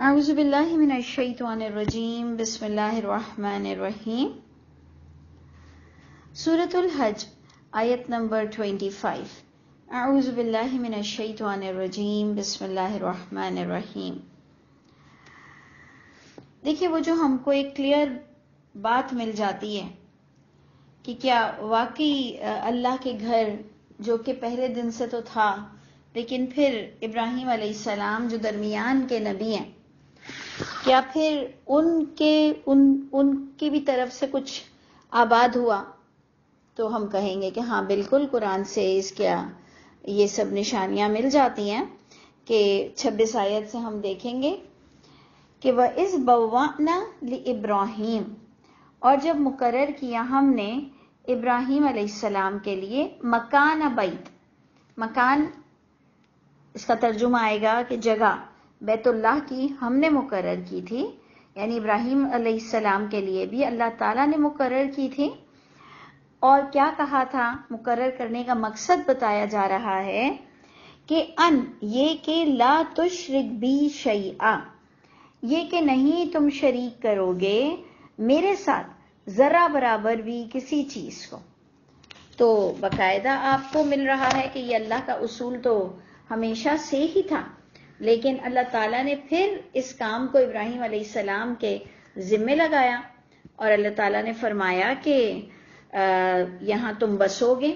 اعوذ باللہ من الشیطان الرجیم بسم اللہ الرحمن الرحیم۔ سورۃ الحج آیت نمبر 25۔ اعوذ باللہ من الشیطان الرجیم بسم اللہ الرحمن الرحیم۔ دیکھیے وہ جو ہم کو ایک کلیئر بات مل جاتی ہے کہ کیا واقعی اللہ کے گھر جو کہ پہلے دن سے تو تھا، لیکن پھر ابراہیم علیہ السلام جو درمیان کے نبی ہیں، کیا پھر ان کی بھی طرف سے کچھ آباد ہوا؟ تو ہم کہیں گے کہ ہاں بالکل، قرآن سے اس کیا یہ سب نشانیاں مل جاتی ہیں کہ 26 آیت سے ہم دیکھیں گے کہ وَإِذْ بَوَّأْنَا لِإِبْرَاهِيمَ، اور جب مقرر کیا ہم نے ابراہیم علیہ السلام کے لیے مکان بیت، مکان اس کا ترجمہ آئے گا کہ جگہ، بیت اللہ کی ہم نے مقرر کی تھی، یعنی ابراہیم علیہ السلام کے لیے بھی اللہ تعالیٰ نے مقرر کی تھی۔ اور کیا کہا تھا؟ مقرر کرنے کا مقصد بتایا جا رہا ہے کہ یہ کہ لا تشرک بی شیئا، یہ کہ نہیں تم شریک کرو گے میرے ساتھ ذرہ برابر بھی کسی چیز کو۔ تو باقاعدہ آپ کو مل رہا ہے کہ یہ اللہ کا اصول تو ہمیشہ سے ہی تھا، لیکن اللہ تعالیٰ نے پھر اس کام کو ابراہیم علیہ السلام کے ذمے لگایا، اور اللہ تعالیٰ نے فرمایا کہ یہاں تم بسو گے،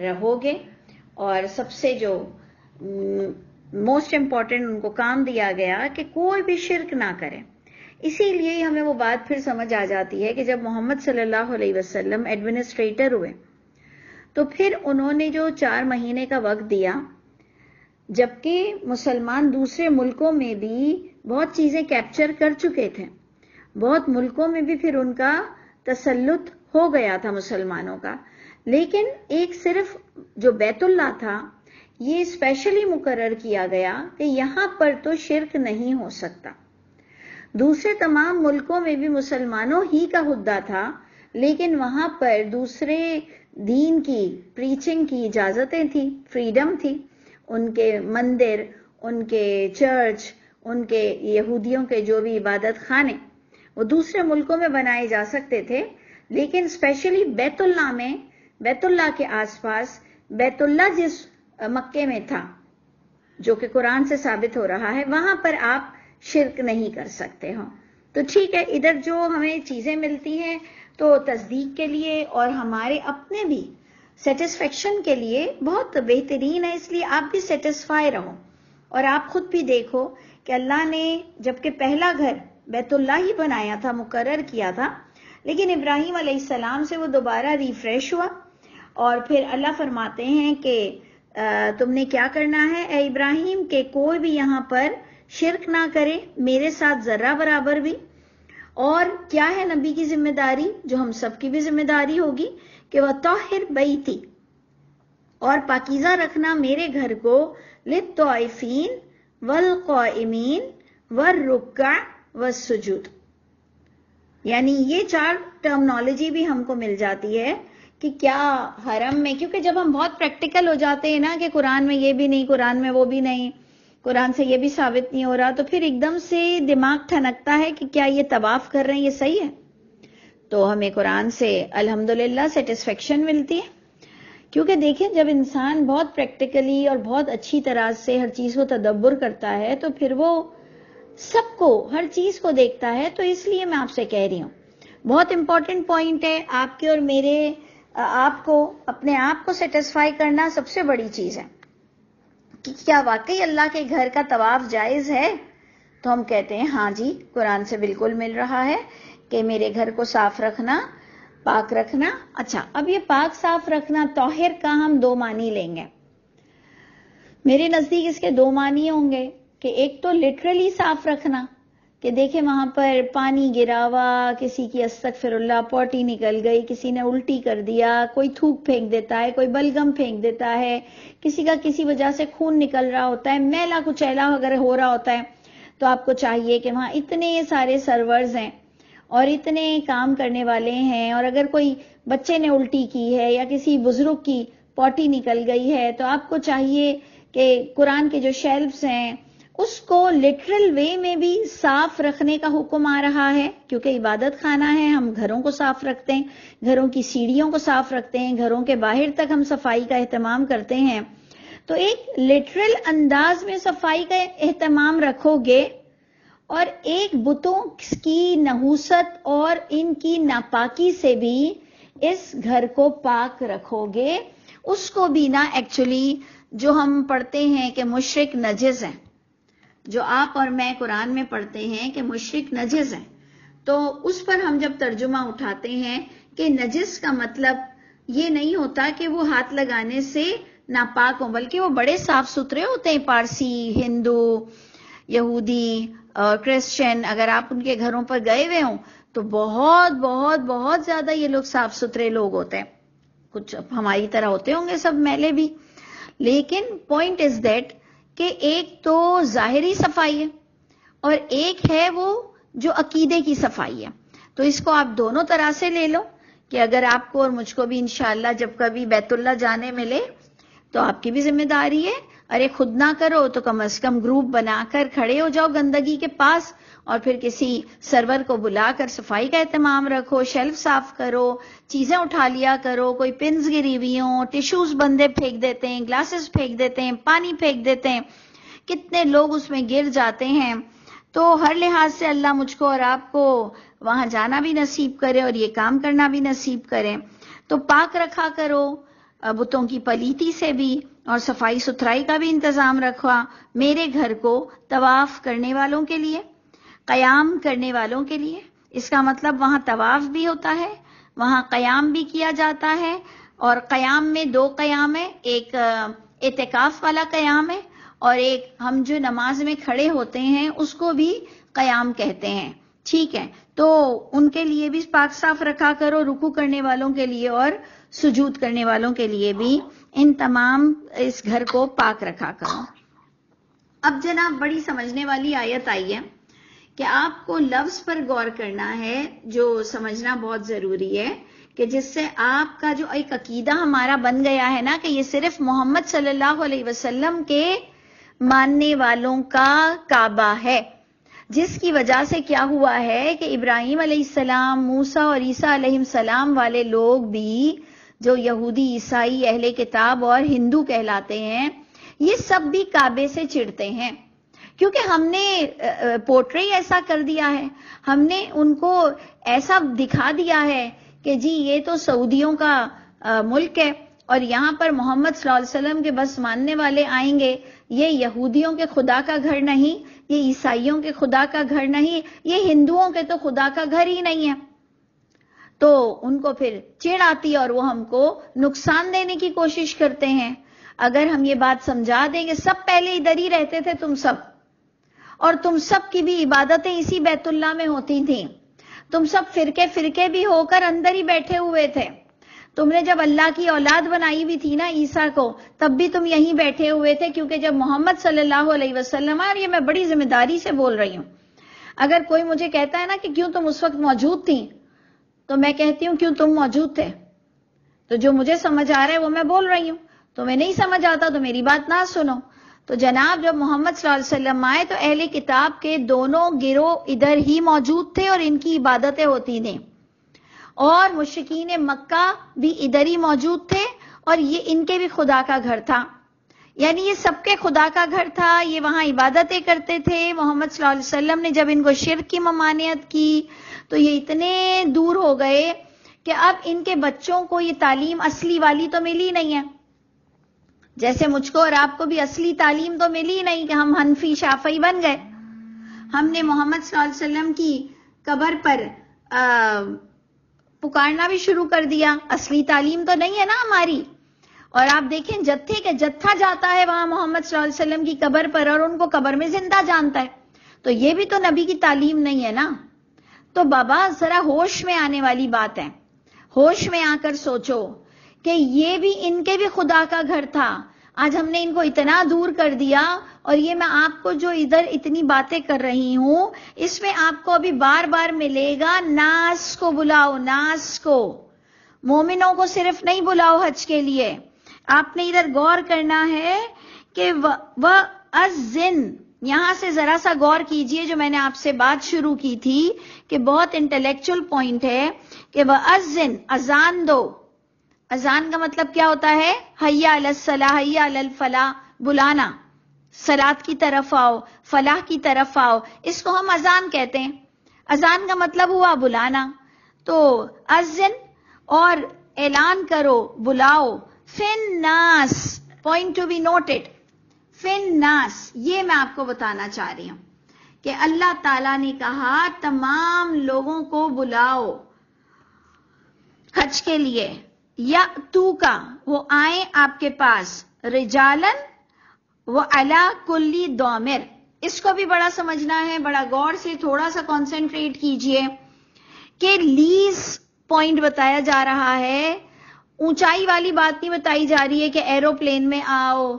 رہو گے، اور سب سے جو موسٹ امپورٹنٹ ان کو کام دیا گیا کہ کوئی بھی شرک نہ کرے۔ اسی لیے ہمیں وہ بات پھر سمجھ آ جاتی ہے کہ جب محمد صلی اللہ علیہ وسلم ایڈمنسٹریٹر ہوئے تو پھر انہوں نے جو 4 مہینے کا وقت دیا، جبکہ مسلمان دوسرے ملکوں میں بھی بہت چیزیں کیپچر کر چکے تھے، بہت ملکوں میں بھی پھر ان کا تسلط ہو گیا تھا مسلمانوں کا، لیکن ایک صرف جو بیت اللہ تھا یہ اسپیشلی مقرر کیا گیا کہ یہاں پر تو شرک نہیں ہو سکتا۔ دوسرے تمام ملکوں میں بھی مسلمانوں ہی کا حدہ تھا، لیکن وہاں پر دوسرے دین کی پریچنگ کی اجازتیں تھی، فریڈم تھی، ان کے مندر، ان کے چرچ، ان کے یہودیوں کے جو بھی عبادت خانے وہ دوسرے ملکوں میں بنائے جا سکتے تھے، لیکن اسپیشلی بیت اللہ میں، بیت اللہ کے آس پاس، بیت اللہ جس مکے میں تھا جو کہ قرآن سے ثابت ہو رہا ہے، وہاں پر آپ شرک نہیں کر سکتے ہو۔ تو ٹھیک ہے، ادھر جو ہمیں چیزیں ملتی ہیں تو تصدیق کے لیے اور ہمارے اپنے بھی سیٹسفیکشن کے لیے بہت بہترین ہے، اس لیے آپ بھی سیٹسفائی رہو، اور آپ خود بھی دیکھو کہ اللہ نے جبکہ پہلا گھر بیت اللہ ہی بنایا تھا، مقرر کیا تھا، لیکن ابراہیم علیہ السلام سے وہ دوبارہ ریفریش ہوا، اور پھر اللہ فرماتے ہیں کہ تم نے کیا کرنا ہے اے ابراہیم کہ کوئی بھی یہاں پر شرک نہ کرے میرے ساتھ ذرہ برابر بھی۔ اور کیا ہے نبی کی ذمہ داری، جو ہم سب کی بھی ذمہ داری ہوگی، کہ وَطَهِّرْ بَيْتِي، اور پاکیزہ رکھنا میرے گھر کو، لِلطَّائِفِينَ وَالْقَائِمِينَ وَالرُّكَّعِ وَالسُّجُودِ، یعنی یہ 4 ٹرمنالوجی بھی ہم کو مل جاتی ہے کہ کیا حرم میں، کیونکہ جب ہم بہت پریکٹیکل ہو جاتے ہیں نا کہ قرآن میں یہ بھی نہیں، قرآن میں وہ بھی نہیں، قرآن سے یہ بھی ثابت نہیں ہو رہا، تو پھر ایک دم سے دماغ ٹھنکتا ہے کہ کیا یہ طواف کر رہے ہیں یہ صحیح ہے؟ تو ہمیں قرآن سے الحمدللہ سیٹسفیکشن ملتی ہے، کیونکہ دیکھیں جب انسان بہت پریکٹیکلی اور بہت اچھی طرح سے ہر چیز کو تدبر کرتا ہے تو پھر وہ سب کو، ہر چیز کو دیکھتا ہے۔ تو اس لیے میں آپ سے کہہ رہی ہوں، بہت امپورٹنٹ پوائنٹ ہے، آپ کے اور میرے، آپ کو اپنے آپ کو سیٹسفائی کرنا سب سے بڑی چیز ہے کہ کیا واقعی اللہ کے گھر کا طواف جائز ہے؟ تو ہم کہتے ہیں ہاں جی، قرآن سے بالکل مل رہا ہے کہ میرے گھر کو صاف رکھنا، پاک رکھنا۔ اچھا، اب یہ پاک صاف رکھنا، طاہر کا ہم 2 معنی لیں گے۔ میرے نزدیک اس کے 2 معنی ہوں گے کہ ایک تو لٹرلی صاف رکھنا، کہ دیکھیں وہاں پر پانی گرا ہوا، کسی کی استغفر اللہ پوٹی نکل گئی، کسی نے الٹی کر دیا، کوئی تھوک پھینک دیتا ہے، کوئی بلغم پھینک دیتا ہے، کسی کا کسی وجہ سے خون نکل رہا ہوتا ہے، میلا کچیلا وغیرہ ہو رہا ہوتا ہے، تو آپ کو چاہیے کہ وہاں اتنے سارے سرورز ہیں اور اتنے کام کرنے والے ہیں، اور اگر کوئی بچے نے الٹی کی ہے یا کسی بزرگ کی پوٹی نکل گئی ہے تو آپ کو چاہیے کہ قرآن کے جو شیلفز ہیں اس کو لٹرل وے میں بھی صاف رکھنے کا حکم آ رہا ہے، کیونکہ عبادت خانہ ہے، ہم گھروں کو صاف رکھتے ہیں، گھروں کی سیڑھیوں کو صاف رکھتے ہیں، گھروں کے باہر تک ہم صفائی کا اہتمام کرتے ہیں. تو ایک لٹرل انداز میں صفائی کا اہتمام رکھو گے اور ایک بتوں کی نحوست اور ان کی ناپاکی سے بھی اس گھر کو پاک رکھو گے. اس کو بھی نا ایکچولی جو ہم پڑھتے ہیں کہ مشرک نجس ہیں، جو آپ اور میں قرآن میں پڑھتے ہیں کہ مشرک نجس ہیں، تو اس پر ہم جب ترجمہ اٹھاتے ہیں کہ نجس کا مطلب یہ نہیں ہوتا کہ وہ ہاتھ لگانے سے ناپاک ہوں، بلکہ وہ بڑے صاف ستھرے ہوتے ہیں. پارسی، ہندو، یہودی، کرسچن، اگر آپ ان کے گھروں پر گئے ہوئے ہوں تو بہت بہت بہت زیادہ یہ لوگ صاف ستھرے لوگ ہوتے ہیں. کچھ ہماری طرح ہوتے ہوں گے سب میلے بھی، لیکن پوائنٹ از دیٹ کہ ایک تو ظاہری صفائی ہے اور ایک ہے وہ جو عقیدے کی صفائی ہے. تو اس کو آپ دونوں طرح سے لے لو کہ اگر آپ کو اور مجھ کو بھی انشاءاللہ جب کبھی بیت اللہ جانے ملے تو آپ کی بھی ذمہ داری ہے. ارے خود نہ کرو تو کم از کم گروپ بنا کر کھڑے ہو جاؤ گندگی کے پاس اور پھر کسی سرور کو بلا کر صفائی کا اہتمام رکھو، شیلف صاف کرو، چیزیں اٹھا لیا کرو. کوئی پنز گری ہوئی ہوں، ٹیشوز بندے پھینک دیتے ہیں، گلاسز پھینک دیتے ہیں، پانی پھینک دیتے ہیں، کتنے لوگ اس میں گر جاتے ہیں. تو ہر لحاظ سے اللہ مجھ کو اور آپ کو وہاں جانا بھی نصیب کرے اور یہ کام کرنا بھی نصیب کرے. تو پاک رکھا کرو، بتوں کی پلیتی سے بھی، اور صفائی ستھرائی کا بھی انتظام رکھوا. میرے گھر کو طواف کرنے والوں کے لیے، قیام کرنے والوں کے لیے، اس کا مطلب وہاں طواف بھی ہوتا ہے، وہاں قیام بھی کیا جاتا ہے. اور قیام میں دو قیام ہے، ایک اعتکاف والا قیام ہے اور ایک ہم جو نماز میں کھڑے ہوتے ہیں اس کو بھی قیام کہتے ہیں. ٹھیک ہے، تو ان کے لیے بھی پاک صاف رکھا کرو، رکوع کرنے والوں کے لیے اور سجود کرنے والوں کے لیے بھی ان تمام اس گھر کو پاک رکھا کرو. اب جناب بڑی سمجھنے والی آیت آئی ہے کہ آپ کو لفظ پر غور کرنا ہے، جو سمجھنا بہت ضروری ہے، کہ جس سے آپ کا جو ایک عقیدہ ہمارا بن گیا ہے نا کہ یہ صرف محمد صلی اللہ علیہ وسلم کے ماننے والوں کا کعبہ ہے، جس کی وجہ سے کیا ہوا ہے کہ ابراہیم علیہ السلام، موسیٰ اور عیسیٰ علیہ السلام والے لوگ بھی جو یہودی، عیسائی، اہل کتاب اور ہندو کہلاتے ہیں، یہ سب بھی کعبے سے چڑھتے ہیں، کیونکہ ہم نے پورٹری ایسا کر دیا ہے، ہم نے ان کو ایسا دکھا دیا ہے کہ جی یہ تو سعودیوں کا ملک ہے اور یہاں پر محمد صلی اللہ علیہ وسلم کے بس ماننے والے آئیں گے. یہ یہودیوں کے خدا کا گھر نہیں، یہ عیسائیوں کے خدا کا گھر نہیں، یہ ہندوؤں کے تو خدا کا گھر ہی نہیں ہے. تو ان کو پھر چڑ آتی ہے اور وہ ہم کو نقصان دینے کی کوشش کرتے ہیں. اگر ہم یہ بات سمجھا دیں کہ سب پہلے ادھر ہی رہتے تھے تم سب، اور تم سب کی بھی عبادتیں اسی بیت اللہ میں ہوتی تھیں، تم سب فرقے فرقے بھی ہو کر اندر ہی بیٹھے ہوئے تھے، تم نے جب اللہ کی اولاد بنائی ہوئی تھی نا عیسیٰ کو، تب بھی تم یہیں بیٹھے ہوئے تھے، کیونکہ جب محمد صلی اللہ علیہ وسلم، اور یہ میں بڑی ذمہ داری سے بول رہی ہوں، اگر کوئی مجھے کہتا ہے نا کہ کیوں تم اس وقت موجود تھی، تو میں کہتی ہوں کیوں تم موجود تھے. تو جو مجھے سمجھ آ رہا ہے وہ میں بول رہی ہوں، تمہیں نہیں سمجھ آتا تو میری بات نہ سنو. تو جناب جب محمد صلی اللہ علیہ وسلم آئے تو اہل کتاب کے دونوں گروہ ادھر ہی موجود تھے اور ان کی عبادتیں ہوتی تھیں، اور مشرکین مکہ بھی ادھر ہی موجود تھے اور یہ ان کے بھی خدا کا گھر تھا، یعنی یہ سب کے خدا کا گھر تھا، یہ وہاں عبادتیں کرتے تھے. محمد صلی اللہ علیہ وسلم نے جب ان کو شرک کی ممانعت کی تو یہ اتنے دور ہو گئے کہ اب ان کے بچوں کو یہ تعلیم اصلی والی تو ملی نہیں ہے، جیسے مجھ کو اور آپ کو بھی اصلی تعلیم تو ملی نہیں کہ ہم حنفی شافعی بن گئے. ہم نے محمد صلی اللہ علیہ وسلم کی قبر پر پکارنا بھی شروع کر دیا، اصلی تعلیم تو نہیں ہے نا ہماری. اور آپ دیکھیں جتھے کے جتھا جاتا ہے وہاں محمد صلی اللہ علیہ وسلم کی قبر پر اور ان کو قبر میں زندہ جانتا ہے، تو یہ بھی تو نبی کی تعلیم نہیں ہے نا. تو بابا ذرا ہوش میں آنے والی بات ہے، ہوش میں آ کر سوچو کہ یہ بھی ان کے بھی خدا کا گھر تھا. آج ہم نے ان کو اتنا دور کر دیا، اور یہ میں آپ کو جو ادھر اتنی باتیں کر رہی ہوں اس میں آپ کو ابھی بار بار ملے گا، ناس کو بلاؤ، ناس کو، مومنوں کو صرف نہیں بلاؤ حج کے لیے. آپ نے ادھر غور کرنا ہے کہ وَأَذِّن، یہاں سے ذرا سا غور کیجئے جو میں نے آپ سے بات شروع کی تھی کہ بہت انٹلیکچل پوائنٹ ہے کہ وَأَذِّن، اذان دو. اذان کا مطلب کیا ہوتا ہے؟ حی علی الصلاح، حی علی الفلاح، بلانا، صلاۃ کی طرف آؤ، فلاح کی طرف آؤ، اس کو ہم اذان کہتے ہیں. اذان کا مطلب ہوا بلانا. تو اذن اور اعلان کرو، بلاؤ. فی الناس، پوائنٹ ٹو بی نوٹڈ، فی الناس، یہ میں آپ کو بتانا چاہ رہی ہوں کہ اللہ تعالیٰ نے کہا تمام لوگوں کو بلاؤ حج کے لیے. یا تو کا، وہ آئیں آپ کے پاس، رجالن و علی کلی ضامر. اس کو بھی بڑا سمجھنا ہے، بڑا غور سے تھوڑا سا کانسنٹریٹ کیجئے کہ لیز پوائنٹ بتایا جا رہا ہے. اونچائی والی بات نہیں بتائی جا رہی ہے کہ ایروپلین میں آؤ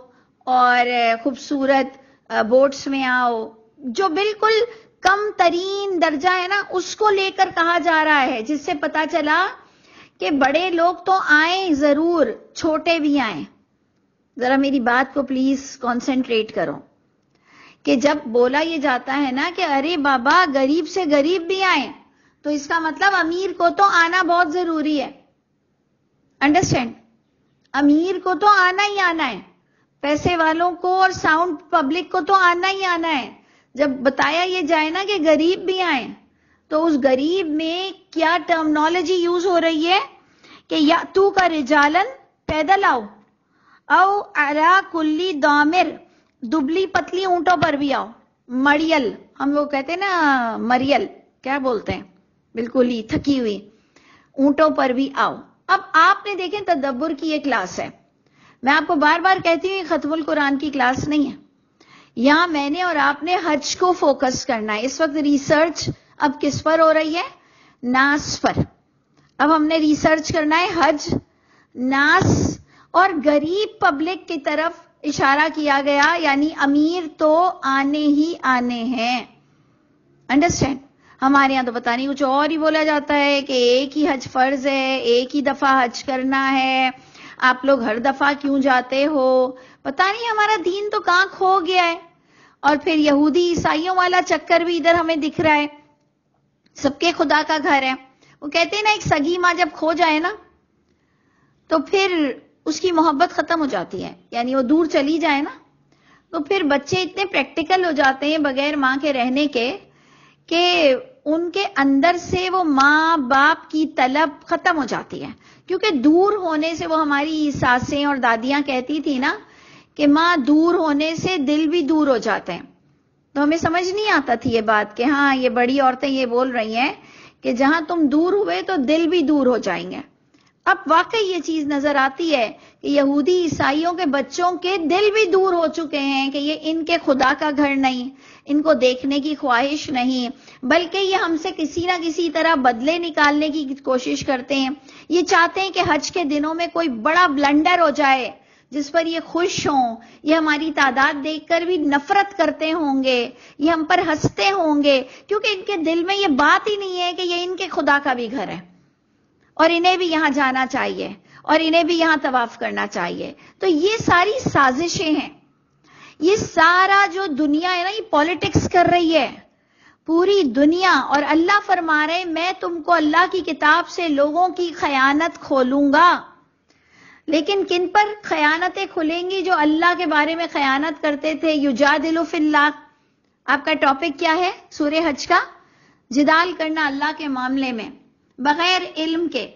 اور خوبصورت بوٹس میں آؤ. جو بالکل کم ترین درجہ ہے نا، اس کو لے کر کہا جا رہا ہے، جس سے پتا چلا کہ بڑے لوگ تو آئیں ضرور، چھوٹے بھی آئیں. ذرا میری بات کو پلیز کانسنٹریٹ کرو کہ جب بولا یہ جاتا ہے نا کہ ارے بابا غریب سے غریب بھی آئیں، تو اس کا مطلب امیر کو تو آنا بہت ضروری ہے. انڈرسٹینڈ؟ امیر کو تو آنا ہی آنا ہے، پیسے والوں کو اور ساؤنڈ پبلک کو تو آنا ہی آنا ہے. جب بتایا یہ جائے نا کہ غریب بھی آئیں، تو اس غریب میں کیا ٹرمنالوجی یوز ہو رہی ہے کہ یا تو کا رجالن، پیدل آؤ، او علی کلی ضامر، دبلی پتلی اونٹوں پر بھی آؤ. مریل، ہم لوگ کہتے ہیں نا مریل، کیا بولتے ہیں، بالکل ہی تھکی ہوئی، اونٹوں پر بھی آؤ. اب آپ نے دیکھیں تدبر کی یہ کلاس ہے. میں آپ کو بار بار کہتی ہوں یہ ختم القرآن کی کلاس نہیں ہے. یہاں میں نے اور آپ نے حج کو فوکس کرنا ہے. اس وقت ریسرچ اب کس پر ہو رہی ہے؟ ناس پر. اب ہم نے ریسرچ کرنا ہے حج، ناس اور غریب پبلک کی طرف اشارہ کیا گیا، یعنی امیر تو آنے ہی آنے ہیں. انڈرسٹینڈ؟ ہمارے یہاں تو پتہ نہیں کچھ اور ہی بولا جاتا ہے کہ ایک ہی حج فرض ہے، ایک ہی دفعہ حج کرنا ہے، آپ لوگ ہر دفعہ کیوں جاتے ہو؟ پتہ نہیں ہمارا دین تو کہاں کھو گیا ہے. اور پھر یہودی عیسائیوں والا چکر بھی ادھر ہمیں دکھ رہا ہے. سب کے خدا کا گھر ہے. وہ کہتے ہیں نا ایک سگی ماں جب کھو جائے نا تو پھر اس کی محبت ختم ہو جاتی ہے، یعنی وہ دور چلی جائے نا تو پھر بچے اتنے پریکٹیکل ہو جاتے ہیں بغیر ماں کے رہنے کے کہ ان کے اندر سے وہ ماں باپ کی طلب ختم ہو جاتی ہے. کیونکہ دور ہونے سے، وہ ہماری ساسیں اور دادیاں کہتی تھی نا کہ ماں دور ہونے سے دل بھی دور ہو جاتے ہیں. تو ہمیں سمجھ نہیں آتا تھی یہ بات کہ ہاں یہ بڑی عورتیں یہ بول رہی ہیں کہ جہاں تم دور ہوئے تو دل بھی دور ہو جائیں گے. اب واقعی یہ چیز نظر آتی ہے کہ یہودی عیسائیوں کے بچوں کے دل بھی دور ہو چکے ہیں کہ یہ ان کے خدا کا گھر نہیں، ان کو دیکھنے کی خواہش نہیں، بلکہ یہ ہم سے کسی نہ کسی طرح بدلے نکالنے کی کوشش کرتے ہیں. یہ چاہتے ہیں کہ حج کے دنوں میں کوئی بڑا بلنڈر ہو جائے جس پر یہ خوش ہوں، یہ ہماری تعداد دیکھ کر بھی نفرت کرتے ہوں گے، یہ ہم پر ہنستے ہوں گے، کیونکہ ان کے دل میں یہ بات ہی نہیں ہے کہ یہ ان کے خدا کا بھی گھر ہے اور انہیں بھی یہاں جانا چاہیے اور انہیں بھی یہاں طواف کرنا چاہیے. تو یہ ساری سازشیں ہیں. یہ سارا جو دنیا ہے نا، یہ پالیٹکس کر رہی ہے پوری دنیا. اور اللہ فرما رہے میں تم کو اللہ کی کتاب سے لوگوں کی خیانت کھولوں گا. لیکن کن پر خیانتیں کھلیں گی؟ جو اللہ کے بارے میں خیانت کرتے تھے. یجادل فی اللہ، آپ کا ٹاپک کیا ہے سورہ حج کا؟ جدال کرنا اللہ کے معاملے میں بغیر علم کے.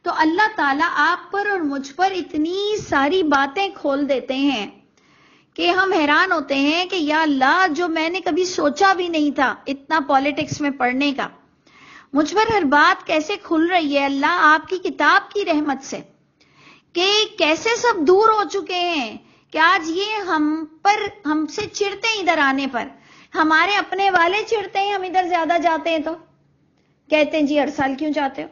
تو اللہ تعالیٰ آپ پر اور مجھ پر اتنی ساری باتیں کھول دیتے ہیں کہ ہم حیران ہوتے ہیں کہ یا اللہ، جو میں نے کبھی سوچا بھی نہیں تھا اتنا پالیٹکس میں پڑھنے کا، مجھ پر ہر بات کیسے کھل رہی ہے اللہ آپ کی کتاب کی رحمت سے، کہ کیسے سب دور ہو چکے ہیں کہ آج یہ ہم سے چڑھتے ہیں ادھر آنے پر. ہمارے اپنے والے چڑھتے ہیں ہم ادھر زیادہ جاتے ہیں تو کہتے ہیں جی ہر سال کیوں جاتے ہو،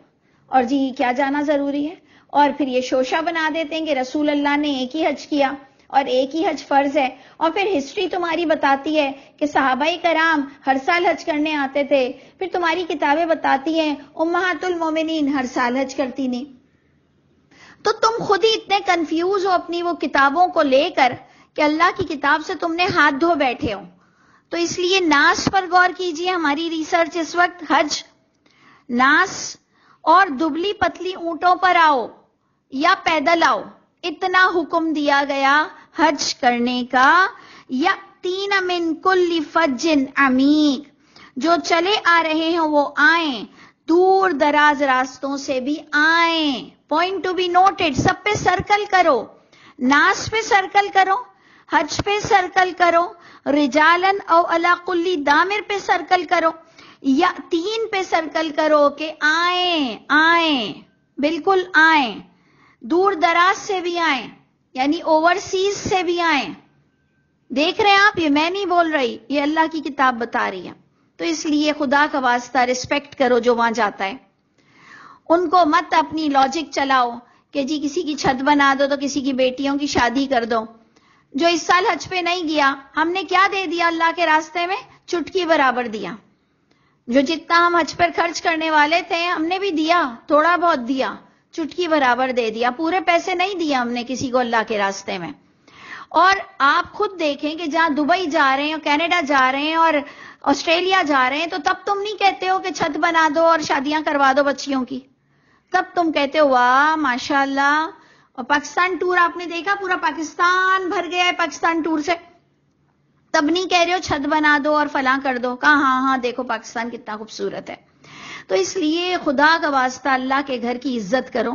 اور جی کیا جانا ضروری ہے. اور پھر یہ شوشہ بنا دیتے ہیں کہ رسول اللہ نے ایک ہی حج کیا اور ایک ہی حج فرض ہے. اور پھر ہسٹری تمہاری بتاتی ہے کہ صحابہ کرام ہر سال حج کرنے آتے تھے. پھر تمہاری کتابیں بتاتی ہیں امہات المومنین ہر سال حج کرتی نہیں. تو تم خود ہی اتنے کنفیوز ہو اپنی وہ کتابوں کو لے کر کہ اللہ کی کتاب سے تم نے ہاتھ دھو بیٹھے ہو. تو اس لیے ناس پر غور کیجئے. ہماری ریسرچ اس وقت حج، ناس اور دبلی پتلی اونٹوں پر آؤ یا پیدل آؤ، اتنا حکم دیا گیا حج کرنے کا. یاتین من کل فج عمیق، جو چلے آ رہے ہیں وہ آئیں، دور دراز راستوں سے بھی آئیں. Point to be noted. سب پہ سرکل کرو، ناس پہ سرکل کرو، حج پہ سرکل کرو، رجالن او علی کل دامر پہ سرکل کرو، یا تین پہ سرکل کرو کہ آئیں آئیں، بالکل آئیں، دور دراز سے بھی آئیں، یعنی اوورسیز سے بھی آئیں. دیکھ رہے ہیں آپ، یہ میں نہیں بول رہی، یہ اللہ کی کتاب بتا رہی ہے. تو اس لیے خدا کا واسطہ رسپیکٹ کرو جو وہاں جاتا ہے. ان کو مت اپنی لاجک چلاؤ کہ جی کسی کی چھت بنا دو تو کسی کی بیٹیوں کی شادی کر دو. جو اس سال حج پہ نہیں گیا، ہم نے کیا دے دیا اللہ کے راستے میں؟ چٹکی برابر دیا. جو جتنا ہم حج پر خرچ کرنے والے تھے ہم نے بھی دیا، تھوڑا بہت دیا، چٹکی برابر دے دیا. پورے پیسے نہیں دیے ہم نے کسی کو اللہ کے راستے میں. اور آپ خود دیکھیں کہ جہاں دبئی جا رہے ہیں اور کینیڈا جا رہے ہیں اور آسٹریلیا جا رہے ہیں، تو تب تم نہیں کہتے ہو کہ چھت بنا دو اور شادیاں کروا دو بچیوں کی. تب تم کہتے ہو واہ ماشاء اللہ. اور پاکستان ٹور آپ نے دیکھا، پورا پاکستان بھر گیا ہے پاکستان ٹور سے. تب نہیں کہہ رہے ہو چھت بنا دو اور فلاں کر دو. کہا ہاں ہاں دیکھو پاکستان کتنا خوبصورت ہے. تو اس لیے خدا کا واسطہ اللہ کے گھر کی عزت کرو،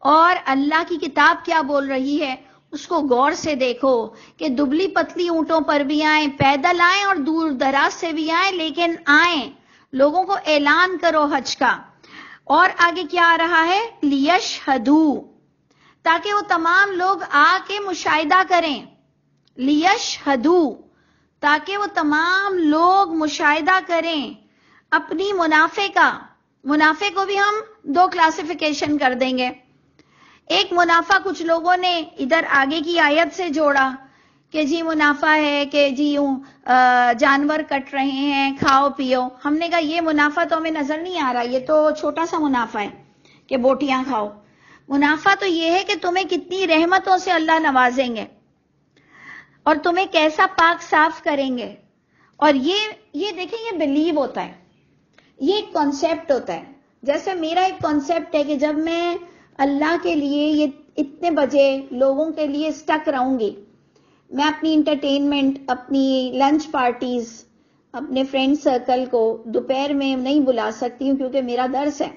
اور اللہ کی کتاب کیا بول رہی ہے اس کو غور سے دیکھو کہ دبلی پتلی اونٹوں پر بھی آئیں، پیدل آئیں اور دور دراز سے بھی آئیں، لیکن آئیں. لوگوں کو اعلان کرو حج کا. اور آگے کیا آ رہا ہے؟ لیشہدو، تاکہ وہ تمام لوگ آ کے مشاہدہ کریں. لیشہدو، تاکہ وہ تمام لوگ مشاہدہ کریں اپنی منافع کا. منافع کو بھی ہم دو کلاسیفیکیشن کر دیں گے. ایک منافع کچھ لوگوں نے ادھر آگے کی آیت سے جوڑا کہ جی منافع ہے کہ جی یوں جانور کٹ رہے ہیں، کھاؤ پیو. ہم نے کہا یہ منافع تو ہمیں نظر نہیں آ رہا، یہ تو چھوٹا سا منافع ہے کہ بوٹیاں کھاؤ. منافع تو یہ ہے کہ تمہیں کتنی رحمتوں سے اللہ نوازیں گے اور تمہیں کیسا پاک صاف کریں گے. اور یہ دیکھیں، یہ بلیو ہوتا ہے، یہ ایک کانسیپٹ ہوتا ہے. جیسے میرا ایک کانسیپٹ ہے کہ جب میں اللہ کے لیے یہ اتنے بجے لوگوں کے لیے سٹک رہوں گی، میں اپنی انٹرٹینمنٹ، اپنی لنچ پارٹیز، اپنے فرینڈ سرکل کو دوپہر میں نہیں بلا سکتی ہوں کیونکہ میرا درس ہے.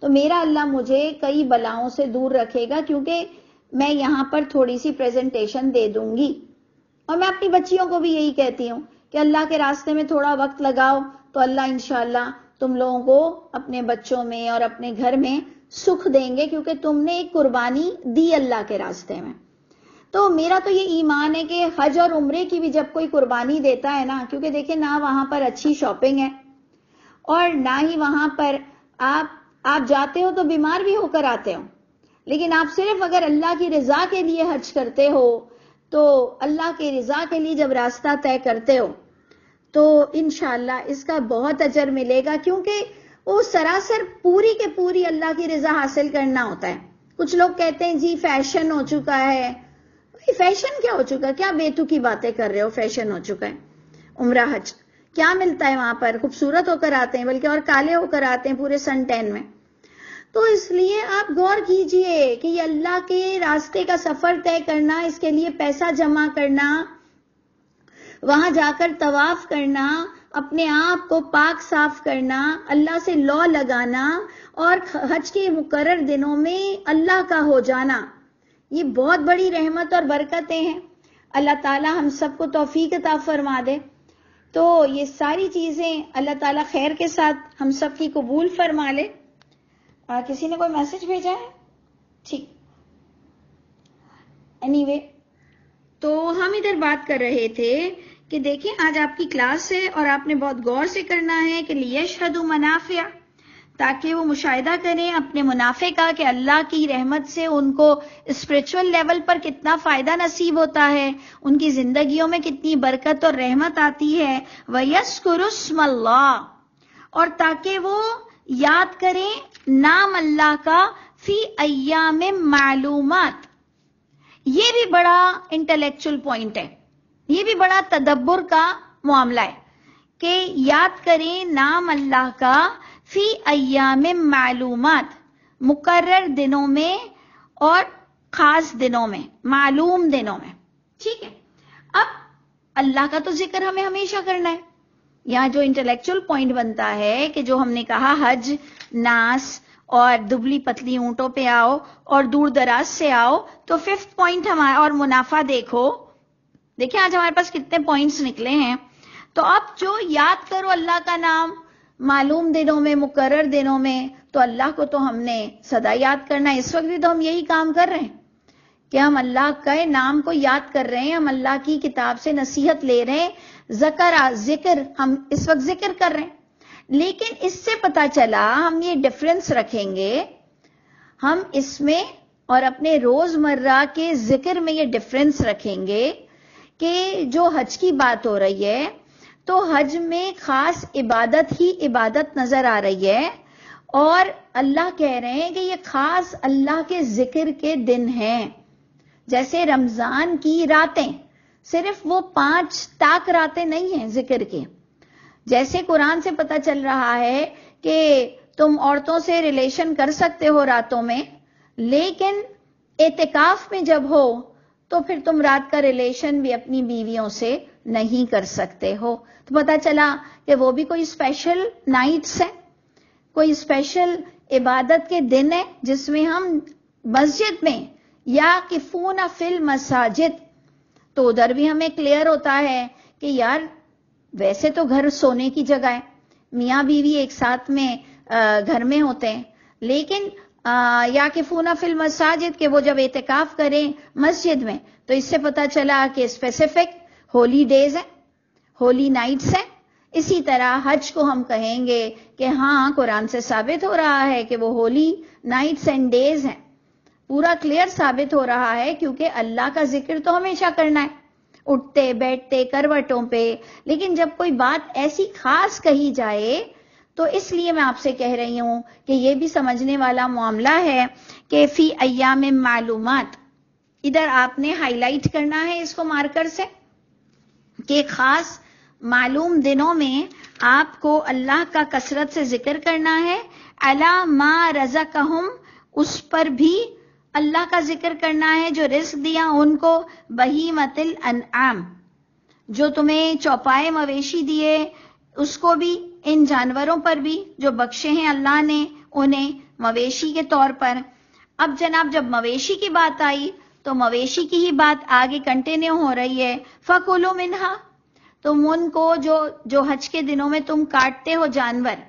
تو میرا اللہ مجھے کئی بلاؤں سے دور رکھے گا، کیونکہ میں یہاں پر تھوڑی سی پریزنٹیشن دے دوں گی. اور میں اپنی بچیوں کو بھی یہی کہتی ہوں کہ اللہ کے راستے میں تھوڑا وقت لگاؤ تو اللہ انشاءاللہ تم لوگوں کو اپنے بچوں میں اور اپنے گھر میں سکھ دیں گے، کیونکہ تم نے ایک قربانی دی اللہ کے راستے میں. تو میرا تو یہ ایمان ہے کہ حج اور عمرے کی بھی جب کوئی قربانی دیتا ہے نا، کیونکہ دیکھیں نہ وہاں پر اچھی شاپنگ ہے اور نہ ہی وہاں پر آپ جاتے ہو تو بیمار بھی ہو کر آتے ہو، لیکن آپ صرف اگر اللہ کی رضا کے لیے حج کرتے ہو تو اللہ کی رضا کے لیے جب راستہ طے کرتے ہو تو انشاءاللہ اس کا بہت اجر ملے گا، کیونکہ وہ سراسر پوری کے پوری اللہ کی رضا حاصل کرنا ہوتا ہے. کچھ لوگ کہتے ہیں جی فیشن ہو چکا ہے. فیشن کیا ہو چکا ہے؟ کیا بیتو کی باتیں کر رہے ہو؟ فیشن ہو چکا ہے عمرہ حج. کیا ملتا ہے وہاں پر؟ خوبصورت ہو کر آتے ہیں، بلکہ اور کالے ہو کر آتے ہیں پورے سن ٹین میں. تو اس لیے آپ غور کیجئے کہ یہ اللہ کے راستے کا سفر طے کرنا، اس کے لیے پیسہ جمع کرنا، وہاں جا کر طواف کرنا، اپنے آپ کو پاک صاف کرنا، اللہ سے لو لگانا اور حج کے مقرر دنوں میں اللہ کا ہو جانا، یہ بہت بڑی رحمت اور برکتیں ہیں. اللہ تعالی ہم سب کو توفیق عطا فرما دے. تو یہ ساری چیزیں اللہ تعالی خیر کے ساتھ ہم سب کی قبول فرما لے. کسی نے کوئی میسج بھیجا ہے؟ ٹھیک. اینی وے، تو ہم ادھر بات کر رہے تھے کہ دیکھیں آج آپ کی کلاس ہے اور آپ نے بہت غور سے کرنا ہے کہ لیشہدوا منافع، تاکہ وہ مشاہدہ کریں اپنے منافع کا کہ اللہ کی رحمت سے ان کو اسپرچول لیول پر کتنا فائدہ نصیب ہوتا ہے، ان کی زندگیوں میں کتنی برکت اور رحمت آتی ہے. وَيَذْكُرُوا اسْمَ اللَّهِ، اور تاکہ وہ یاد کریں نام اللہ کا فی ایام معلومات. یہ بھی بڑا انٹلیکچول پوائنٹ ہے، یہ بھی بڑا تدبر کا معاملہ ہے کہ یاد کریں نام اللہ کا فی ایام معلومات، مقرر دنوں میں اور خاص دنوں میں، معلوم دنوں میں. ٹھیک ہے، اب اللہ کا تو ذکر ہمیں ہمیشہ کرنا ہے. یہاں جو انٹلیکچوئل پوائنٹ بنتا ہے کہ جو ہم نے کہا حج، ناس اور دبلی پتلی اونٹوں پہ آؤ اور دور دراز سے آؤ، تو ففتھ پوائنٹ ہمارا اور منافع دیکھیں آج ہمارے پاس کتنے پوائنٹس نکلے ہیں. تو اب جو یاد کرو اللہ کا نام معلوم دنوں میں، مقرر دنوں میں، تو اللہ کو تو ہم نے سدا یاد کرنا ہے. اس وقت بھی تو ہم یہی کام کر رہے ہیں کہ ہم اللہ کے نام کو یاد کر رہے ہیں، ہم اللہ کی کتاب سے نصیحت لے رہے ہیں، ذکر ہم اس وقت ذکر کر رہے ہیں. لیکن اس سے پتا چلا ہم یہ ڈفرنس رکھیں گے، ہم اس میں اور اپنے روزمرہ کے ذکر میں یہ ڈفرنس رکھیں گے کہ جو حج کی بات ہو رہی ہے تو حج میں خاص عبادت ہی عبادت نظر آ رہی ہے، اور اللہ کہہ رہے ہیں کہ یہ خاص اللہ کے ذکر کے دن ہیں. جیسے رمضان کی راتیں صرف وہ 5 تاک راتیں نہیں ہیں ذکر کے. جیسے قرآن سے پتہ چل رہا ہے کہ تم عورتوں سے ریلیشن کر سکتے ہو راتوں میں، لیکن اعتکاف میں جب ہو تو پھر تم رات کا ریلیشن بھی اپنی بیویوں سے نہیں کر سکتے ہو. تو پتہ چلا کہ وہ بھی کوئی اسپیشل نائٹس ہیں، کوئی اسپیشل عبادت کے دن ہیں جس میں ہم مسجد میں یا کفون فی المساجد، تو ادھر بھی ہمیں کلیئر ہوتا ہے کہ یار ویسے تو گھر سونے کی جگہ ہے، میاں بیوی ایک ساتھ میں گھر میں ہوتے ہیں، لیکن یا کفون فی المساجد کہ وہ جب اعتکاف کریں مسجد میں، تو اس سے پتہ چلا کہ اسپیسیفک ہولی ڈیز ہیں، ہولی نائٹس ہیں. اسی طرح حج کو ہم کہیں گے کہ ہاں قرآن سے ثابت ہو رہا ہے کہ وہ ہولی نائٹس اینڈ ڈیز ہیں. پورا کلیئر ثابت ہو رہا ہے کیونکہ اللہ کا ذکر تو ہمیشہ کرنا ہے، اٹھتے بیٹھتے کروٹوں پہ. لیکن جب کوئی بات ایسی خاص کہی جائے تو اس لیے میں آپ سے کہہ رہی ہوں کہ یہ بھی سمجھنے والا معاملہ ہے کہ فی ایام معلومات، ادھر آپ نے ہائی لائٹ کرنا ہے اس کو مارکر سے کہ خاص معلوم دنوں میں آپ کو اللہ کا کثرت سے ذکر کرنا ہے. علی ما رزقہم، اس پر بھی اللہ کا ذکر کرنا ہے جو رزق دیا ان کو. بہیمۃ الانعام، جو تمہیں چوپائے مویشی دیے اس کو بھی، ان جانوروں پر بھی جو بخشے ہیں اللہ نے انہیں مویشی کے طور پر. اب جناب جب مویشی کی بات آئی تو مویشی کی ہی بات آگے کنٹینیو ہو رہی ہے. فَكُلُوا مِنْهَا، تم ان کو جو حج کے دنوں میں تم کاٹتے ہو جانور،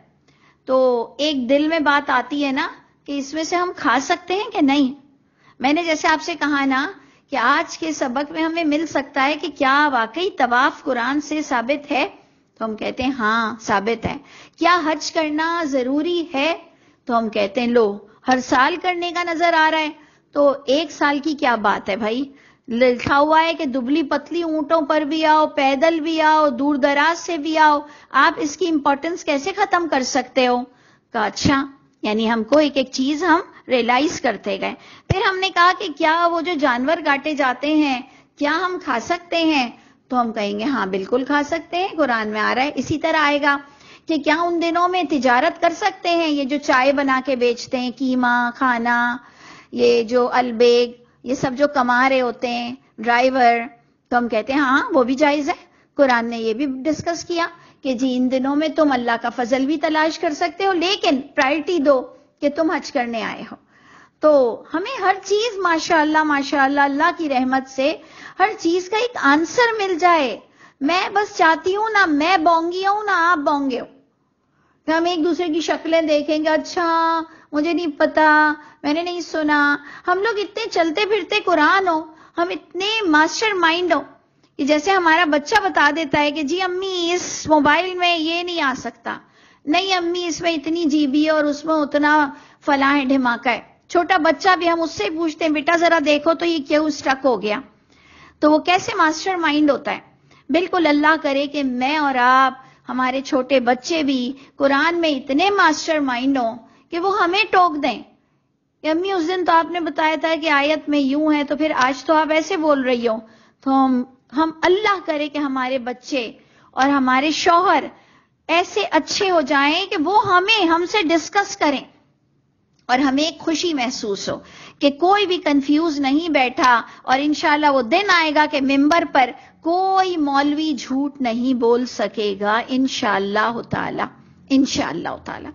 تو ایک دل میں بات آتی ہے نا کہ اس میں سے ہم کھا سکتے ہیں کہ نہیں. میں نے جیسے آپ سے کہا نا کہ آج کے سبق میں ہمیں مل سکتا ہے کہ کیا واقعی طواف قرآن سے ثابت ہے، تو ہم کہتے ہیں ہاں ثابت ہے. کیا حج کرنا ضروری ہے، تو ہم کہتے ہیں لو ہر سال کرنے کا نظر آ رہا ہے، تو ایک سال کی کیا بات ہے بھائی. لکھا ہوا ہے کہ دبلی پتلی اونٹوں پر بھی آؤ، پیدل بھی آؤ، دور دراز سے بھی آؤ، آپ اس کی امپورٹنس کیسے ختم کر سکتے ہو. کہا اچھا، یعنی ہم کو ایک ایک چیز ہم ریئلائز کرتے گئے. پھر ہم نے کہا کہ کیا وہ جو جانور کاٹے جاتے ہیں کیا ہم کھا سکتے ہیں، تو ہم کہیں گے ہاں بالکل کھا سکتے ہیں، قرآن میں آ رہا ہے. اسی طرح آئے گا کہ کیا ان دنوں میں تجارت کر سکتے ہیں، یہ جو چائے بنا کے بیچتے ہیں، قیمہ کھانا، یہ جو البیگ، یہ سب جو کما رہے ہوتے ہیں ڈرائیور، تو ہم کہتے ہیں ہاں وہ بھی جائز ہے. قرآن نے یہ بھی ڈسکس کیا کہ جی ان دنوں میں تم اللہ کا فضل بھی تلاش کر سکتے ہو، لیکن پرائرٹی دو کہ تم حج کرنے آئے ہو. تو ہمیں ہر چیز ماشاءاللہ اللہ کی رحمت سے ہر چیز کا ایک آنسر مل جائے. میں بس چاہتی ہوں نہ میں بونگی ہوں نہ آپ بونگے ہو، کہ ہم ایک دوسرے کی شکلیں دیکھیں گے، اچھا مجھے نہیں پتا، میں نے نہیں سنا. ہم لوگ اتنے چلتے پھرتے قرآن ہو، ہم اتنے ماسٹر مائنڈ ہو کہ جیسے ہمارا بچہ بتا دیتا ہے کہ جی امی اس موبائل میں یہ نہیں آ سکتا، نہیں امی اس میں اتنی جی بی ہے اور اس میں اتنا فلاں ڈھماکہ ہے. چھوٹا بچہ بھی ہم اس سے پوچھتے ہیں بیٹا ذرا دیکھو تو یہ کیوں اسٹک ہو گیا. تو وہ کیسے ماسٹر مائنڈ ہوتا ہے. بالکل اللہ کرے کہ میں اور آپ، ہمارے چھوٹے بچے بھی قرآن میں اتنے ماسٹر مائنڈ ہوں کہ وہ ہمیں ٹوک دیں کہ امی اس دن تو آپ نے بتایا تھا کہ آیت میں یوں ہے، تو پھر آج تو آپ ایسے بول رہی ہو. تو ہم اللہ کرے کہ ہمارے بچے اور ہمارے شوہر ایسے اچھے ہو جائیں کہ وہ ہم سے ڈسکس کریں اور ہمیں ایک خوشی محسوس ہو کہ کوئی بھی کنفیوز نہیں بیٹھا، اور انشاءاللہ وہ دن آئے گا کہ ممبر پر کوئی مولوی جھوٹ نہیں بول سکے گا انشاءاللہ تعالی، انشاءاللہ تعالی۔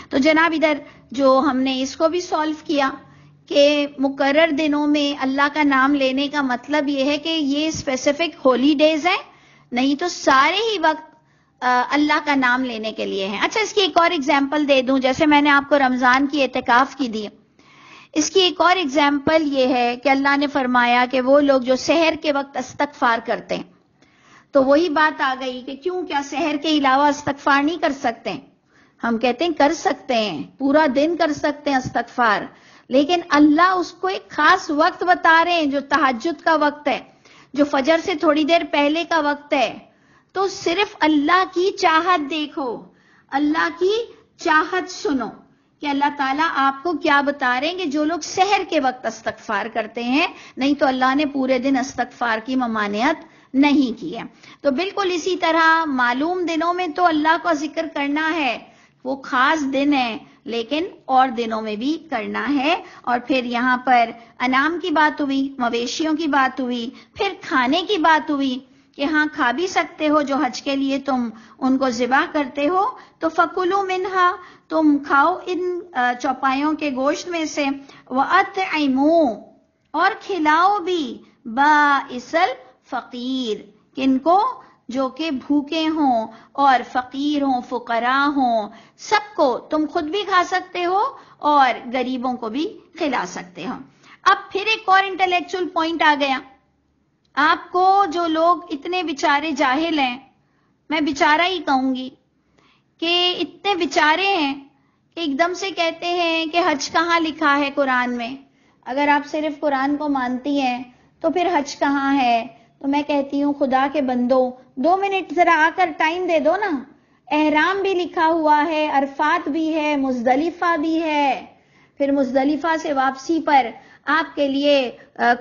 تو جناب ادھر جو ہم نے اس کو بھی سالو کیا کہ مقرر دنوں میں اللہ کا نام لینے کا مطلب یہ ہے کہ یہ اسپیسیفک ہولی ڈیز ہیں، نہیں تو سارے ہی وقت اللہ کا نام لینے کے لیے ہیں۔ اچھا، اس کی ایک اور ایگزامپل دے دوں، جیسے میں نے آپ کو رمضان کی اعتکاف کی دی، اس کی ایک اور ایگزامپل یہ ہے کہ اللہ نے فرمایا کہ وہ لوگ جو سحر کے وقت استغفار کرتے ہیں، تو وہی بات آ گئی کہ کیوں، کیا سحر کے علاوہ استغفار نہیں کر سکتے؟ ہم کہتے ہیں کر سکتے ہیں، پورا دن کر سکتے ہیں استغفار، لیکن اللہ اس کو ایک خاص وقت بتا رہے ہیں جو تہجد کا وقت ہے، جو فجر سے تھوڑی دیر پہلے کا وقت ہے۔ تو صرف اللہ کی چاہت دیکھو، اللہ کی چاہت سنو کہ اللہ تعالیٰ آپ کو کیا بتا رہے ہیں کہ جو لوگ سحر کے وقت استغفار کرتے ہیں، نہیں تو اللہ نے پورے دن استغفار کی ممانعت نہیں کی ہے۔ تو بالکل اسی طرح معلوم دنوں میں تو اللہ کا ذکر کرنا ہے، وہ خاص دن ہے، لیکن اور دنوں میں بھی کرنا ہے۔ اور پھر یہاں پر انعام کی بات ہوئی، مویشیوں کی بات ہوئی، پھر کھانے کی بات ہوئی کہ ہاں کھا بھی سکتے ہو، جو حج کے لیے تم ان کو ذبح کرتے ہو، تو فَكُلُوا مِنْهَا، تم کھاؤ ان چوپایوں کے گوشت میں سے، وَأَطْعِمُوا، اور کھلاؤ بھی، بَائِسَ الْفَقِيرِ، کن کو؟ جو کہ بھوکے ہوں اور فقیر ہوں، فقراء ہوں، سب کو تم خود بھی کھا سکتے ہو اور غریبوں کو بھی کھلا سکتے ہو۔ اب پھر ایک اور انٹلیکچول پوائنٹ آ گیا، آپ کو جو لوگ اتنے بیچارے جاہل ہیں، میں بیچارہ ہی کہوں گی کہ اتنے بیچارے ہیں کہ ایک دم سے کہتے ہیں کہ حج کہاں لکھا ہے قرآن میں؟ اگر آپ صرف قرآن کو مانتی ہیں تو پھر حج کہاں ہے؟ تو میں کہتی ہوں خدا کے بندو، 2 منٹ ذرا آ کر ٹائم دے دو نا، احرام بھی لکھا ہوا ہے، عرفات بھی ہے، مزدلفہ بھی ہے، پھر مزدلفہ سے واپسی پر آپ کے لیے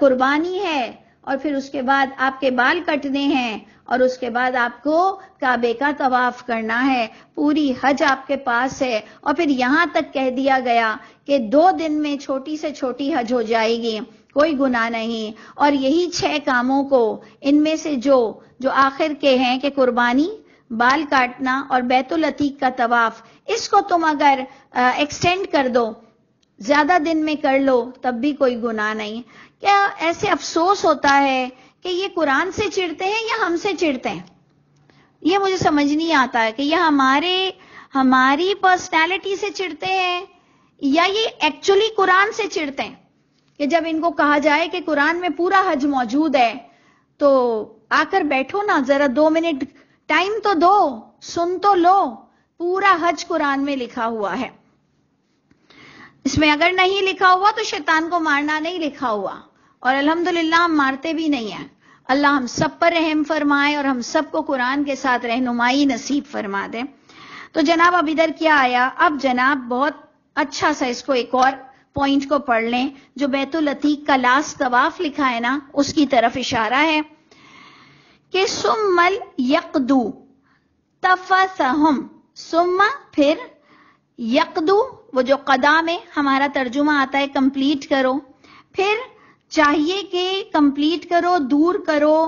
قربانی ہے، اور پھر اس کے بعد آپ کے بال کٹنے ہیں، اور اس کے بعد آپ کو کعبے کا طواف کرنا ہے، پوری حج آپ کے پاس ہے، اور پھر یہاں تک کہہ دیا گیا کہ 2 دن میں چھوٹی سے چھوٹی حج ہو جائے گی، کوئی گناہ نہیں۔ اور یہی 6 کاموں کو، ان میں سے جو آخر کے ہیں کہ قربانی، بال کاٹنا اور بیت العتیق کا طواف، اس کو تم اگر ایکسٹینڈ کر دو، زیادہ دن میں کر لو، تب بھی کوئی گناہ نہیں۔ کیا ایسے افسوس ہوتا ہے کہ یہ قرآن سے چڑھتے ہیں یا ہم سے چڑھتے ہیں؟ یہ مجھے سمجھ نہیں آتا ہے کہ یہ ہماری پرسنالٹی سے چڑھتے ہیں یا یہ ایکچولی قرآن سے چڑھتے ہیں، کہ جب ان کو کہا جائے کہ قرآن میں پورا حج موجود ہے تو آ کر بیٹھو نا، ذرا 2 منٹ ٹائم تو دو، سن تو لو، پورا حج قرآن میں لکھا ہوا ہے۔ اس میں اگر نہیں لکھا ہوا تو شیطان کو مارنا نہیں لکھا ہوا، اور الحمدللہ ہم مارتے بھی نہیں ہیں۔ اللہ ہم سب پر رحم فرمائے اور ہم سب کو قرآن کے ساتھ رہنمائی نصیب فرما دے۔ تو جناب اب ادھر کیا آیا؟ اب جناب بہت اچھا سا اس کو ایک اور پوائنٹ کو پڑھ لیں، جو بیت العتیق کا لاسٹ طواف لکھا ہے نا، اس کی طرف اشارہ ہے کہ ثم یقدو تفثہم، ثم پھر یقدو، وہ جو قدا میں ہمارا ترجمہ آتا ہے کمپلیٹ کرو، پھر چاہیے کہ کمپلیٹ کرو، دور کرو،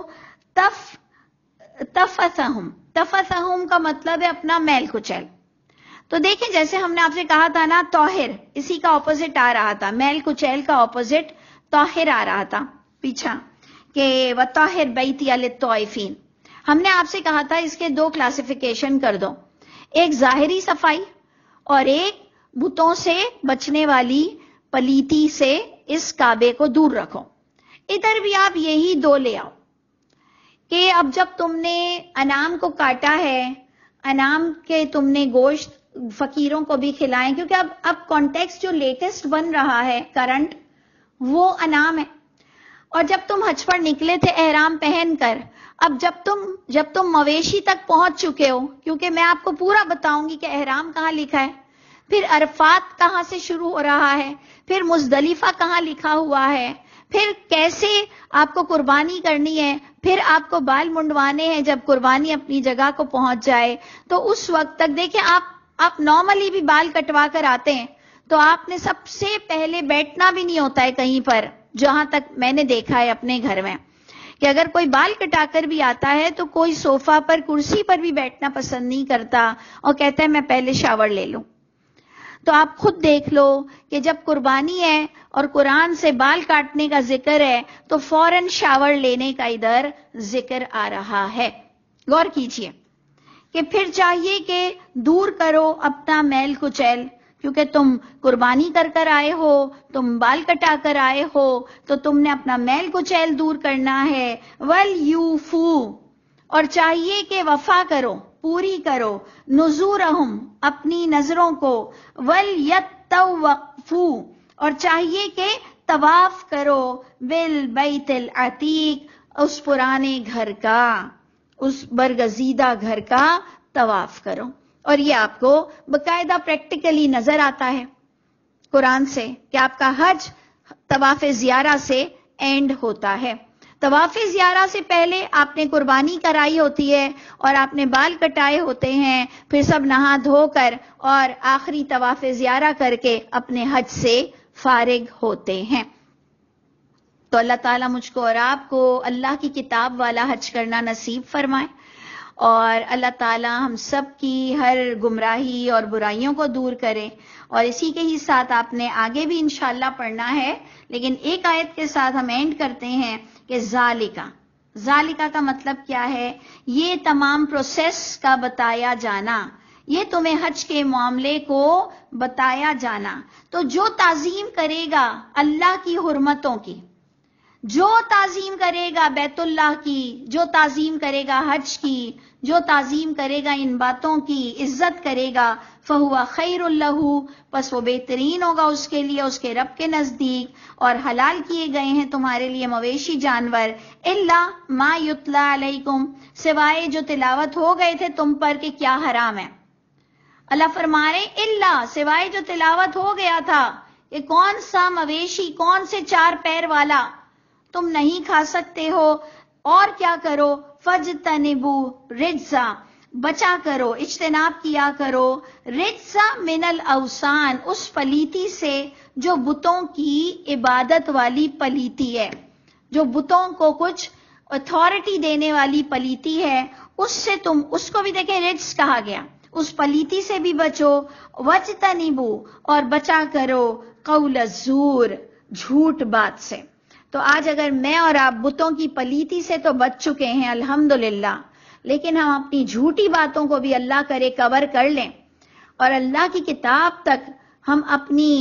تفثہم، تفثہم کا مطلب ہے اپنا میل کچیل۔ تو دیکھیں جیسے ہم نے آپ سے کہا تھا نا طاہر، اسی کا اپوزٹ آ رہا تھا، میل کچیل کا اپوزٹ طاہر آ رہا تھا پیچھا، کہ وطاہر بیتی للطائفین۔ ہم نے آپ سے کہا تھا اس کے 2 کلاسیفیکیشن کر دو، ایک ظاہری صفائی اور ایک بتوں سے بچنے والی پلیتی سے اس کعبے کو دور رکھو۔ ادھر بھی آپ یہی 2 لے آؤ کہ اب جب تم نے انعام کو کاٹا ہے، انعام کے تم نے گوشت فقیروں کو بھی کھلائیں، کیونکہ اب کانٹیکسٹ جو لیٹسٹ بن رہا ہے کرنٹ، وہ انعام ہے۔ اور جب تم حج پر نکلے تھے احرام پہن کر، اب جب تم مویشی تک پہنچ چکے ہو، کیونکہ میں آپ کو پورا بتاؤں گی کہ احرام کہاں لکھا ہے، پھر عرفات کہاں سے شروع ہو رہا ہے، پھر مزدلفہ کہاں لکھا ہوا ہے، پھر کیسے آپ کو قربانی کرنی ہے، پھر آپ کو بال منڈوانے ہیں جب قربانی اپنی جگہ کو پہنچ جائے. تو اس وقت تک دیکھیں آپ نارملی بھی بال کٹوا کر آتے ہیں تو آپ نے سب سے پہلے بیٹھنا بھی نہیں ہوتا ہے کہیں پر. جہاں تک میں نے دیکھا ہے اپنے گھر میں کہ اگر کوئی بال کٹا کر بھی آتا ہے تو کوئی صوفہ پر کرسی پر بھی بیٹھنا پسند نہیں کرتا اور کہتا ہے میں پہلے شاور لے لوں. تو آپ خود دیکھ لو کہ جب قربانی ہے اور قرآن سے بال کاٹنے کا ذکر ہے تو فوراً شاور لینے کا ادھر ذکر آ رہا ہے. غور کیجئے کہ پھر چاہیے کہ دور کرو اپنا میل کچیل، کیونکہ تم قربانی کر آئے ہو، تم بال کٹا کر آئے ہو تو تم نے اپنا میل کچیل دور کرنا ہے. وَلْيُوفُوا، اور چاہیے کہ وفا کرو، پوری کرو، نذورہم، اپنی نظروں کو، وَلْيَطَّوَّفُوا، اور چاہیے کہ طواف کرو، بالبیت العتیق، اس پرانے گھر کا، اس برگزیدہ گھر کا طواف کرو. اور یہ آپ کو باقاعدہ پریکٹیکلی نظر آتا ہے قرآن سے کہ آپ کا حج طواف زیارہ سے اینڈ ہوتا ہے. طواف زیارہ سے پہلے آپ نے قربانی کرائی ہوتی ہے اور آپ نے بال کٹائے ہوتے ہیں، پھر سب نہا دھو کر اور آخری طواف زیارہ کر کے اپنے حج سے فارغ ہوتے ہیں. تو اللہ تعالیٰ مجھ کو اور آپ کو اللہ کی کتاب والا حج کرنا نصیب فرمائے، اور اللہ تعالیٰ ہم سب کی ہر گمراہی اور برائیوں کو دور کرے. اور اسی کے ہی ساتھ آپ نے آگے بھی انشاءاللہ پڑھنا ہے، لیکن ایک آیت کے ساتھ ہم اینڈ کرتے ہیں کہ ذالکہ کا مطلب کیا ہے؟ یہ تمام پروسیس کا بتایا جانا، یہ تمہیں حج کے معاملے کو بتایا جانا. تو جو تعظیم کرے گا اللہ کی حرمتوں کی، جو تعظیم کرے گا بیت اللہ کی، جو تعظیم کرے گا حج کی، جو تعظیم کرے گا ان باتوں کی، عزت کرے گا، فَهُوَ خَيْرٌ لَهُ، پس وہ بہترین ہوگا اس کے لیے اس کے رب کے نزدیک. اور حلال کیے گئے ہیں تمہارے لیے مویشی جانور، الا ما یتلا علیکم، سوائے جو تلاوت ہو گئے تھے تم پر کہ کیا حرام ہے. اللہ فرما رہے الا، سوائے جو تلاوت ہو گیا تھا کہ کون سا مویشی، کون سے 4 پیر والا تم نہیں کھا سکتے ہو. اور کیا کرو؟ فَاجْتَنِبُوا رِجْزَ، بچا کرو، اجتناب کیا کرو، رِجْزَ مِنَ الْأَوْثَان، اس پلیتی سے جو بتوں کی عبادت والی پلیتی ہے، جو بتوں کو کچھ اتھارٹی دینے والی پلیتی ہے، اس سے تم، اس کو بھی دیکھیں رِجْز کہا گیا، اس پلیتی سے بھی بچو. وَاجْتَنِبُوا، اور بچا کرو، قَوْلَ الزُّورِ، جھوٹ بات سے. تو آج اگر میں اور آپ بتوں کی پلیتی سے تو بچ چکے ہیں الحمدللہ، لیکن ہم اپنی جھوٹی باتوں کو بھی اللہ کرے کور کر لیں اور اللہ کی کتاب تک ہم اپنی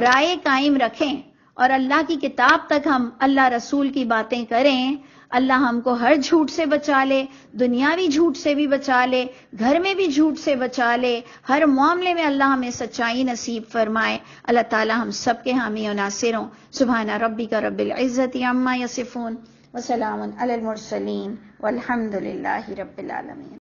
رائے قائم رکھیں اور اللہ کی کتاب تک ہم اللہ رسول کی باتیں کریں. اللہ ہم کو ہر جھوٹ سے بچا لے، دنیاوی جھوٹ سے بھی بچا لے، گھر میں بھی جھوٹ سے بچا لے، ہر معاملے میں اللہ ہمیں سچائی نصیب فرمائے. اللہ تعالی ہم سب کے حامی و ناصر ہوں. سبحان ربک رب العزت عما یصفون وسلام علی المرسلین والحمد للہ رب العالمین.